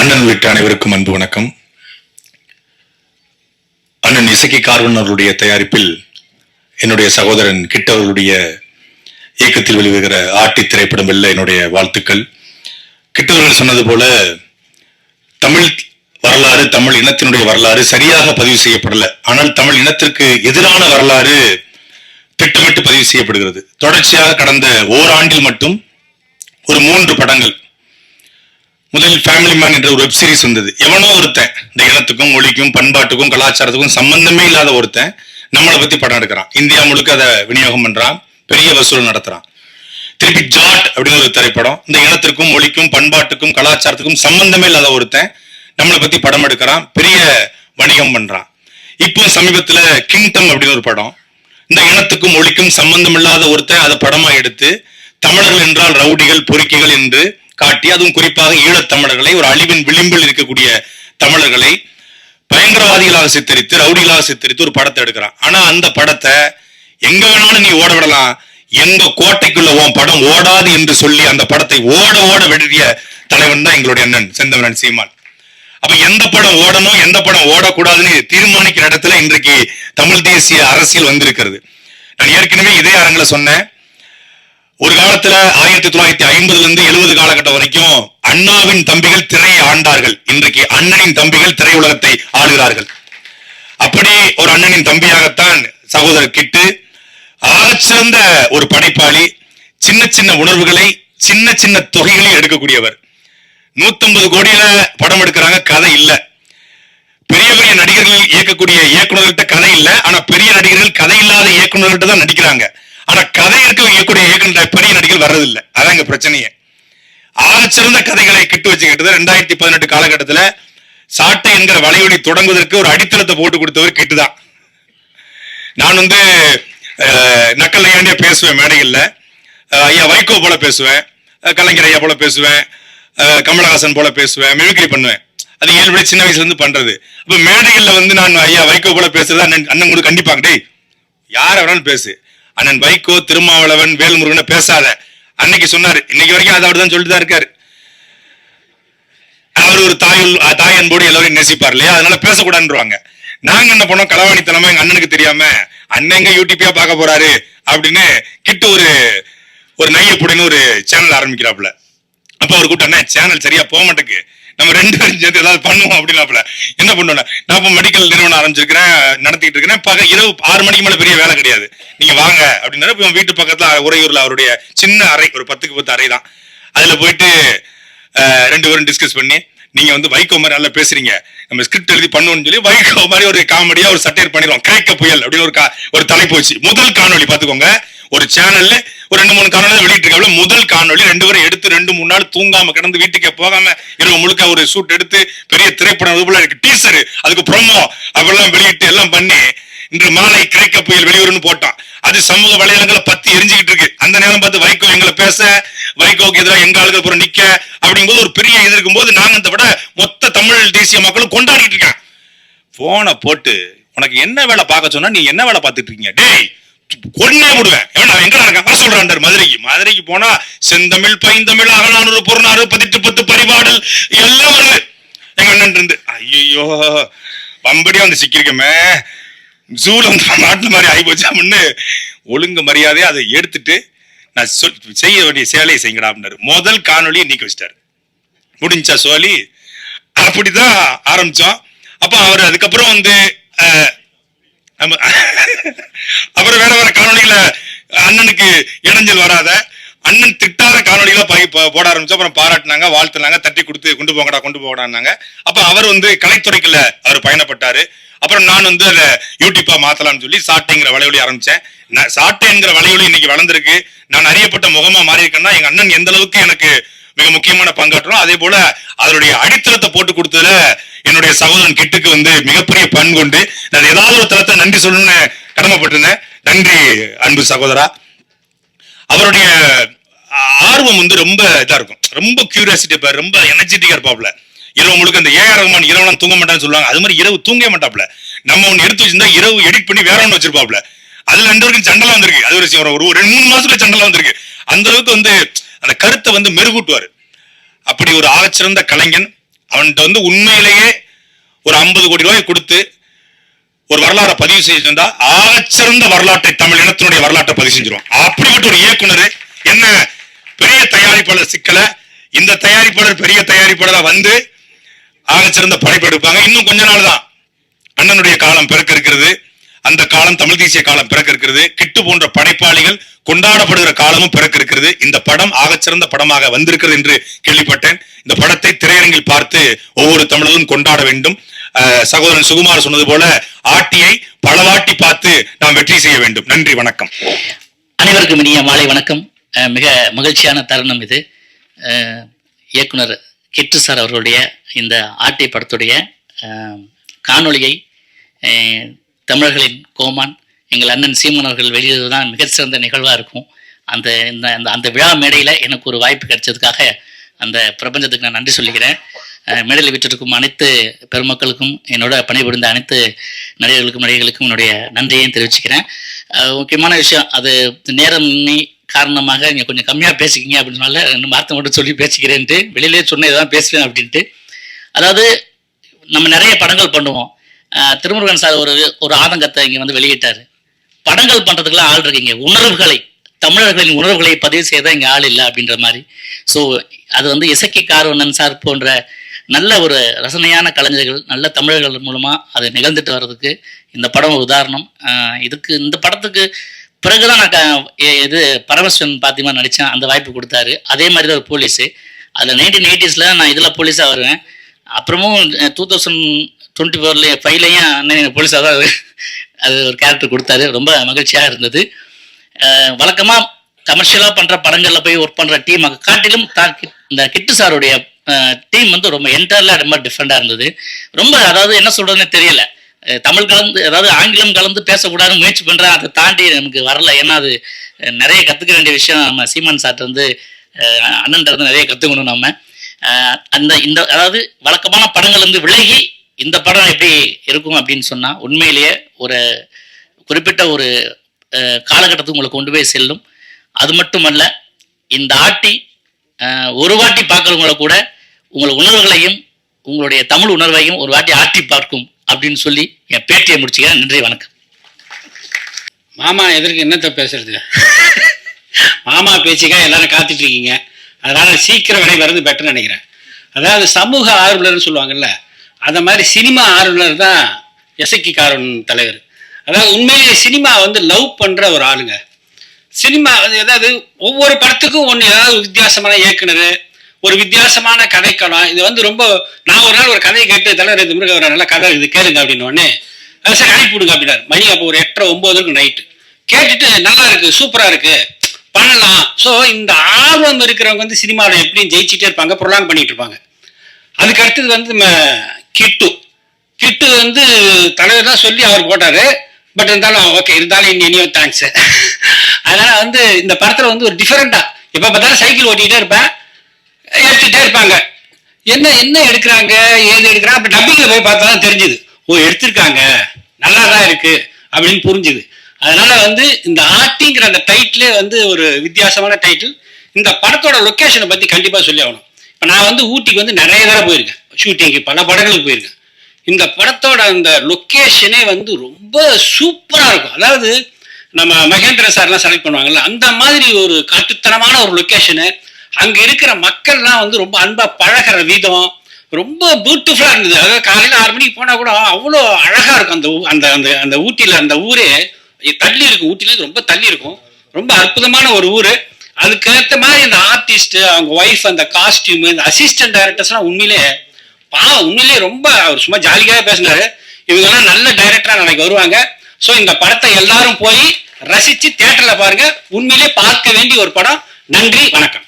அண்ணன் உள்ளிட்ட அனைவருக்கும் அன்பு வணக்கம். அண்ணன் இசக்கி கார்வன் அவர்களுடைய தயாரிப்பில் என்னுடைய சகோதரன் கிட் அவர்களுடைய இயக்கத்தில் வெளிவருகிற ஆட்டி திரைப்படம் வெல்ல என்னுடைய வாழ்த்துக்கள். கிட் அவர்கள் சொன்னது போல தமிழ் வரலாறு, தமிழ் இனத்தினுடைய வரலாறு சரியாக பதிவு செய்யப்படல. ஆனால் தமிழ் இனத்திற்கு எதிரான வரலாறு திட்டமிட்டு பதிவு செய்யப்படுகிறது. தொடர்ச்சியாக கடந்த ஓராண்டில் மட்டும் ஒரு 3 படங்கள். முதலில் ஃபேமிலி மேன் என்ற ஒரு வெப் சீரிஸ் வந்தது. எவனோ ஒருத்தன் இந்த இனத்துக்கும் மொழிக்கும் பண்பாட்டுக்கும் கலாச்சாரத்துக்கும் சம்பந்தமே இல்லாத ஒருத்தன் நம்மளை பத்தி படம் எடுக்கிறான். இந்தியா முழுக்க அதை விநியோகம் பண்றான், பெரிய வசூல் நடத்துறான். திருப்பி ஜாட் அப்படின்னு ஒரு திரைப்படம், இந்த இனத்திற்கும் மொழிக்கும் பண்பாட்டுக்கும் கலாச்சாரத்துக்கும் சம்பந்தமே இல்லாத ஒருத்தன் நம்மளை பத்தி படம் எடுக்கிறான், பெரிய வணிகம் பண்றான். இப்போ சமீபத்துல கிங்டம் அப்படின்னு ஒரு படம், இந்த இனத்துக்கும் மொழிக்கும் சம்பந்தம் இல்லாத ஒருத்தன் அதை படமா எடுத்து தமிழர்கள் என்றால் ரவுடிகள் பொறுக்கிகள் என்று காட்டி, அதுவும் குறிப்பாக ஈழத்தமிழர்களை, ஒரு அழிவின் விளிம்பில் இருக்கக்கூடிய தமிழர்களை பயங்கரவாதிகளாக சித்தரித்து, ரவுடிகளாக சித்தரித்து ஒரு படத்தை எடுக்கிறான். ஆனா அந்த படத்தை எங்க வேணாலும் நீ ஓட விடலாம், எங்க கோட்டைக்குள்ள உன் படம் ஓடாது என்று சொல்லி அந்த படத்தை ஓட ஓட விடுறிய தலைவன் தான் எங்களுடைய அண்ணன் செந்தமிழன் சீமான். அப்ப எந்த படம் ஓடணும், எந்த படம் ஓடக்கூடாதுன்னு தீர்மானிக்கிற இடத்துல இன்றைக்கு தமிழ் தேசிய அரசியல் வந்திருக்கிறது. நான் ஏற்கனவே இதே அரங்குல சொன்னேன். ஒரு காலத்துல 1950 இருந்து 70 காலகட்டம் வரைக்கும் அண்ணாவின் தம்பிகள் திரையை ஆண்டார்கள். இன்றைக்கு அண்ணனின் தம்பிகள் திரையுலகத்தை ஆளுகிறார்கள். அப்படி ஒரு அண்ணனின் தம்பியாகத்தான் சகோதரர் கிட்டு ஆகச்சிறந்த ஒரு படைப்பாளி. சின்ன சின்ன உணர்வுகளை சின்ன சின்ன தொகைகளில் எடுக்கக்கூடியவர். 150 கோடியில படம் எடுக்கிறாங்க, கதை இல்ல. பெரிய பெரிய நடிகர்கள் இயக்கக்கூடிய இயக்குநர்கள்ட்ட கதை இல்ல, ஆனா பெரிய நடிகர்கள் கதை இல்லாத இயக்குநர்கள்ட்ட தான் நடிக்கிறாங்க. ஆனா கதை இருக்கக்கூடிய இயக்குநர் பெரிய நடிகர்கள் வர்றதில்லை. அதான் இங்க பிரச்சனையே. ஆகச்சிறந்த கதைகளை கிட்டு வச்சுக்கிட்டது. 2018 காலகட்டத்துல சாட்டை என்கிற வலையொலி தொடங்குவதற்கு ஒரு அடித்தளத்தை போட்டு கொடுத்தவர் கிட்டுதான். நான் நக்கல் ஐயாண்டியா பேசுவேன் மேடைகள்ல. ஐயா வைகோ போல பேசுவேன், கலைஞர் ஐயா போல பேசுவேன், கமலஹாசன் போல பேசுவேன், மிமிக்ரி பண்ணுவேன். அது இயல்புடைய சின்ன வயசுல இருந்து பண்றது. அப்ப மேடைகள்ல நான் ஐயா வைகோ போல பேசுறது அண்ணன் கூட கண்டிப்பாங்க, டேய் யார வேணாலும் பேசு, அண்ணன் வைகோ, திருமாவளவன், வேல்முருகனை பேசாத. அன்னைக்கு சொன்னாரு, இன்னைக்கு வரைக்கும் அதை அவர் தான் சொல்லிட்டு தான் இருக்காரு. அவர் ஒரு தாய் அன்போடு எல்லாரையும் நேசிப்பார் இல்லையா, அதனால பேசக்கூடாதுன்றாங்க. நாங்க என்ன பண்ணோம், களவாணித்தனமா எங்க அண்ணனுக்கு தெரியாம அண்ணன் எங்க யூடியூப்பியா பார்க்க போறாரு அப்படின்னு கிட்ட ஒரு நையப்புடின்னு ஒரு சேனல் ஆரம்பிக்கிறாப்புல. அப்ப அவர் கூட்ட, அண்ணன் சேனல் சரியா போக மாட்டேக்கு, நம்ம 2 பேரும் சேர்த்து ஏதாவது பண்ணுவோம் அப்படின்னாப்புல. என்ன பண்ணுவோம், நான் இப்போ மெடிக்கல் நிறுவனம் ஆரம்பிச்சிருக்கிறேன், நடத்திட்டு இருக்கிறேன். இரவு 6 மணிக்கு மேல பெரிய வேலை கிடையாது, நீங்க வாங்க அப்படின்னா. இப்போ வீட்டு பக்கத்துல உறையூர்ல அவருடைய சின்ன அறை, ஒரு 10க்கு 10 அறை தான். அதுல போயிட்டு 2 பேரும் டிஸ்கஸ் பண்ணி, நீங்க வைகோ மாதிரி நல்லா பேசுறீங்க, நம்ம ஸ்கிரிப்ட் எழுதி பண்ணுவோம்னு சொல்லி வைகோ மாதிரி ஒரு காமெடியா ஒரு சட்டையர் பண்ணிடுவோம். கிழக்க புயல் அப்படின்னு ஒரு தலைப்பு வச்சு முதல் காணொலி பாத்துக்கோங்க. ஒரு சேனல்ல ஒரு 2-3 காணொலி வெளியிட்டு முதல் காணொலி 2 பேரும் எடுத்து 2-3 நாள் தூங்காம கிடந்து வீட்டுக்கே போகாம இரவு முழுக்க ஒரு ஷூட் எடுத்து பெரிய திரைப்படம் டீசர், அதுக்கு ப்ரோமோ அப்படிலாம் வெளியிட்டு எல்லாம் பண்ணி இன்று மாலை கிழக்க புயல் வெளியூர்னு போட்டான். அது சமூக வலைதளங்களை பத்தி எரிஞ்சுக்கிட்டு இருக்கு. அந்த நேரம் பார்த்து வைகோ எங்களை பேச, வைகோக்கு எதிராக எங்க ஆளுக்கு அப்புறம் நிக்க அப்படிங்கும்போது ஒரு பெரிய இது இருக்கும்போது நாங்க இந்த விட மொத்த தமிழ் தேசிய மக்களும் கொண்டாடிட்டு இருக்கேன். போனை போட்டு, உனக்கு என்ன வேலை பார்க்க சொன்னா நீ என்ன வேலை பார்த்துட்டு இருக்கீங்க, டேய் கொன்னே விடுவேன், எங்க இருக்க சொல்றான். மதுரைக்கு போனா செந்தமிழ் பைந்தமிழ் அகநானூறு பொருநாறு 18 பரிபாடல் எல்லாம் வருது. எங்க அண்ணன் இருந்து ஐயோ பம்படியா வந்து சிக்கிருக்கமே, ஜூல நாட்டுல மாதிரி ஆகி போச்சு அப்படின்னு ஒழுங்கு மரியாதையா அதை எடுத்துட்டு நான் செய்ய வேண்டிய சேலையை செய்யடா அப்படின்னாரு. முதல் காணொலியை நீக்கி வச்சிட்டாரு. முடிஞ்சா சோழி அப்படிதான் ஆரம்பிச்சோம். அப்ப அவர் அதுக்கப்புறம் அப்புறம் வேற வேற காணொலிகளை அண்ணனுக்கு இடைஞ்சல் வராத, அண்ணன் திட்டாத காணொலிகளை போட ஆரம்பிச்சோம். அப்புறம் பாராட்டினாங்க, வாழ்த்துனாங்க, தட்டி கொடுத்து கொண்டு போகடான்னாங்க. அப்ப அவர் கலைத்துறைக்குள்ள அவர் பயணப்பட்டாரு. அப்புறம் நான் அதை யூடியூப்பா மாத்தலாம்னு சொல்லி சாட்டைங்கிற வலையொலி ஆரம்பிச்சேன். சாட்டைங்கிற வலையொலி இன்னைக்கு வளர்ந்துருக்கு. நான் அறியப்பட்ட முகமா மாறி இருக்கேன்னா எங்க அண்ணன் எந்த அளவுக்கு எனக்கு மிக முக்கியமான பங்காற்றோம். அதே போல அதனுடைய அடித்தளத்தை போட்டு கொடுத்ததுல என்னுடைய சகோதரன் கிட்டுக்கு மிகப்பெரிய பண் கொண்டு நான் ஏதாவது ஒரு தளத்தை நன்றி சொல்லணும்னு கடமைப்பட்டிருந்தேன். நன்றி அன்பு சகோதரா. அவருடைய ஆர்வம் ரொம்ப இதா இருக்கும், ரொம்ப கியூரியாசிட்டி இருப்பாரு, ரொம்ப எனர்ஜெட்டிக்கா இருப்பாப்ல. இரவு முழுக்க அந்த ஏஆர் ரஹ்மான் இரவுலாம் தூங்க மாட்டான்னு சொல்லுவாங்க, அது மாதிரி இரவு தூங்க மாட்டாப்ல. நம்ம ஒன்னு எடுத்து வச்சிருந்தா இரவு எடிட் பண்ணி வேற ஒன்று வச்சிருப்பாப்ல. அதுல 2 பேருக்கும் சண்டெல்லாம் வந்திருக்கு. அது ஒரு 2-3 மாசத்துக்கு சண்டெல்லாம் வந்திருக்கு. அந்த அளவுக்கு அந்த கருத்தை மெருகூட்டுவாரு. அப்படி ஒரு ஆகச்சிறந்த கலைஞன். அவன்கிட்ட வந்து உண்மையிலேயே ஒரு 50 கோடி ரூபாய் கொடுத்து ஒரு வரலாறை பதிவு செஞ்சிருந்தா ஆகச்சிறந்த வரலாற்றை தமிழ் இனத்தினுடைய வரலாற்றை பதிவு செஞ்சிருவான். அப்படிப்பட்ட ஒரு இயக்குனர் என்ன பெரிய தயாரிப்பாளர் சிக்கல இந்த தயாரிப்பாளர் பெரிய தயாரிப்பாளரா வந்து ஆகச்சிறந்த படைப்பு எடுப்பாங்க. இன்னும் கொஞ்ச நாள் தான் அண்ணனுடைய காலம் பிறக்க இருக்கிறது. அந்த காலம் தமிழ் தேசிய காலம் பிறக்க இருக்கிறது. கிட்டு போன்ற படைப்பாளிகள் கொண்டாடப்படுகிற காலமும் பிறக்க இருக்கிறது. இந்த படம் ஆகச்சிறந்த படமாக வந்திருக்கிறது என்று கேள்விப்பட்டேன். இந்த படத்தை திரையரங்கில் பார்த்து ஒவ்வொரு தமிழரும் கொண்டாட வேண்டும். சகோதரன் சுகுமார் சொன்னது போல ஆட்டியை பலவாட்டி பார்த்து நாம் வெற்றி செய்ய வேண்டும். நன்றி, வணக்கம். அனைவருக்கும் இனிய மாலை வணக்கம். மிக மகிழ்ச்சியான தருணம் இது. இயக்குனர் கிட்டு சார் அவர்களுடைய இந்த ஆட்டி படத்துடைய காணொளியை தமிழர்களின் கோமான் எங்கள் அண்ணன் சீமன் அவர்கள் வெளியிடுவதுதான் மிகச்சிறந்த நிகழ்வாக இருக்கும். அந்த விழா மேடையில் எனக்கு ஒரு வாய்ப்பு கிடைச்சதுக்காக அந்த பிரபஞ்சத்துக்கு நான் நன்றி சொல்லிக்கிறேன். மேடையில் விட்டிருக்கும் அனைத்து பெருமக்களுக்கும், என்னோட பணிபுரிந்த அனைத்து நடிகர்களுக்கும் என்னுடைய நன்றியையும் தெரிவிச்சுக்கிறேன். முக்கியமான விஷயம், அது நேரமின்மை காரணமாக நீங்கள் கொஞ்சம் கம்மியாக பேசிக்கிங்க அப்படின்னு சொல்ல 2 வார்த்தை மட்டும் சொல்லி பேசிக்கிறேன்ட்டு வெளியிலே சொன்னேன், இதான் பேசுவேன் அப்படின்ட்டு. அதாவது நம்ம நிறைய படங்கள் பண்ணுவோம். திருமுருகன் சார் ஒரு ஆதங்கத்தை இங்கே வந்து வெளியிட்டார். படங்கள் பண்ணுறதுக்குலாம் ஆள் இருக்கீங்க, உணர்வுகளை தமிழர்களின் உணர்வுகளை பதிவு செய்த இங்கே ஆள் இல்லை அப்படின்ற மாதிரி. ஸோ அது வந்து இசக்கி கார்வண்ணன் சார் போன்ற நல்ல ஒரு ரசனையான கலைஞர்கள், நல்ல தமிழர்கள் மூலமாக அது நிகழ்ந்துட்டு வர்றதுக்கு இந்த படம் ஒரு உதாரணம். இந்த படத்துக்கு பிறகுதான் நான் இது பரமசிவன் பாத்திமா நடித்தேன், அந்த வாய்ப்பு கொடுத்தாரு. அதே மாதிரி தான் ஒரு போலீஸு, அதில் 1980s நான் இதில் போலீஸாக வருவேன். அப்புறமும் 2024 அண்ணன் போலீஸாக தான் அது ஒரு கேரக்டர் கொடுத்தாரு. ரொம்ப மகிழ்ச்சியாக இருந்தது. வழக்கமாக கமர்ஷியலாக பண்ணுற படங்களில் போய் ஒர்க் பண்ணுற டீம் காட்டிலும் இந்த கிட்டு சாருடைய டீம் வந்து ரொம்ப என்டையர்ல ரொம்ப டிஃப்ரெண்டாக இருந்தது. ரொம்ப அதாவது என்ன சொல்கிறதுன்னு தெரியல, தமிழ் கலந்து அதாவது ஆங்கிலம் கலந்து பேசக்கூடாதுன்னு முயற்சி பண்ணுறேன். அதை தாண்டி நமக்கு வரல. ஏன்னா அது நிறைய கற்றுக்க வேண்டிய விஷயம். நம்ம சீமான் சார்ட்ட இருந்து அண்ணன் இருந்து நிறைய கற்றுக்கணும் நம்ம. அதாவது வழக்கமான படங்கள் வந்து விலகி இந்த படம் எப்படி இருக்கும் அப்படின்னு சொன்னால் உண்மையிலேயே ஒரு குறிப்பிட்ட ஒரு காலகட்டத்துக்கு உங்களை கொண்டு போய் செல்லும். அது மட்டுமல்ல, இந்த ஆட்டி ஒரு வாட்டி பார்க்குறவங்கள கூட உங்கள் உணர்வுகளையும் உங்களுடைய தமிழ் உணர்வையும் ஒரு வாட்டி ஆட்டி பார்க்கும் அப்படின்னு சொல்லி என் பேட்டியை முடிச்சுக்கிறேன். நன்றி, வணக்கம். மாமா எதற்கு என்னத்தை பேசுறது? மாமா பேச்சுக்காக எல்லாரும் காத்துட்டு இருக்கீங்க. அதனால சீக்கிரம் விலை வர்றது பெட்டர்னு நினைக்கிறேன். அதாவது சமூக ஆர்வலர்னு சொல்லுவாங்கல்ல, அந்த மாதிரி சினிமா ஆர்வலர் தான் இசக்கி கார்வண்ணன் தலைவர். அதாவது உண்மையிலேயே சினிமா வந்து லவ் பண்ற ஒரு ஆளுங்க. சினிமா ஏதாவது ஒவ்வொரு படத்துக்கும் ஏதாவது வித்தியாசமான இயக்குனர், ஒரு வித்தியாசமான கதைக்களம். இது வந்து ரொம்ப நான் ஒரு நாள் ஒரு கதையை கேட்டு தலைவர் இந்த முருக ஒரு நல்ல கதை இது கேளுங்க அப்படின்னு உடனே சார் அனுப்பிவிடுங்க அப்படின்னாரு. மணி அப்போ ஒரு 8:30-9 நைட்டு கேட்டுட்டு நல்லா இருக்கு, சூப்பரா இருக்கு, பண்ணலாம். ஸோ இந்த ஆர்வம் இருக்கிறவங்க வந்து சினிமாவில் எப்படியும் ஜெயிச்சுட்டே இருப்பாங்க, ப்ரொலாங் பண்ணிட்டு இருப்பாங்க. அதுக்கு அடுத்தது வந்து கிட்டு வந்து தலைவர் தான் சொல்லி அவர் போட்டாரு. பட் இருந்தாலும் ஓகே, இருந்தாலும் இன்னும் தேங்க்ஸ். அதனால வந்து இந்த படத்துல வந்து ஒரு டிஃபரெண்டா எப்ப பார்த்தாலும் சைக்கிள் ஓட்டிகிட்டே இருப்பேன், எடுத்துட்டே இருப்பாங்க. என்ன எடுக்கிறாங்க, ஏது எடுக்கிறாங்க. அப்ப டப்பிங்ல போய் பார்த்தா தான் தெரிஞ்சுது, ஓ எடுத்திருக்காங்க, நல்லா தான் இருக்கு அப்படின்னு புரிஞ்சுது. அதனால வந்து இந்த ஆட்டிங்கிற அந்த டைட்டிலே வந்து ஒரு வித்தியாசமான டைட்டில். இந்த படத்தோட லொக்கேஷனை பத்தி கண்டிப்பா சொல்லி ஆகணும். இப்ப நான் வந்து ஊட்டிக்கு வந்து நிறைய தடவை போயிருக்கேன், ஷூட்டிங்கு பல படங்களுக்கு போயிருக்கேன். இந்த படத்தோட அந்த லொக்கேஷனே வந்து ரொம்ப சூப்பரா இருக்கும். அதாவது நம்ம மகேந்திர சார்லாம் செலக்ட் பண்ணுவாங்கல்ல, அந்த மாதிரி ஒரு காட்டுத்தனமான ஒரு லொக்கேஷனு. அங்க இருக்கிற மக்கள்லாம் வந்து ரொம்ப அன்பா பழகிற விதம் ரொம்ப பியூட்டிஃபுல்லா இருந்தது. அதாவது காலையில 6 மணிக்கு போனா கூட அவ்வளோ அழகா இருக்கும். அந்த அந்த அந்த ஊட்டியில அந்த ஊரே தள்ளி இருக்கும், ஊட்டில ரொம்ப தள்ளி இருக்கும். ரொம்ப அற்புதமான ஒரு ஊரு. அதுக்கேற்ற மாதிரி இந்த ஆர்டிஸ்ட், அவங்க ஒய்ஃப், அந்த காஸ்டியூம், இந்த அசிஸ்டன்ட் டைரக்டர்ஸ்லாம் உண்மையிலேயே ரொம்ப அவர் சும்மா ஜாலியாக பேசினாரு. இவங்கெல்லாம் நல்ல டைரக்டரா நாளைக்கு வருவாங்க. ஸோ இந்த படத்தை எல்லாரும் போய் ரசிச்சு தியேட்டர்ல பாருங்க. உண்மையிலே பார்க்க வேண்டிய ஒரு படம். நன்றி, வணக்கம்.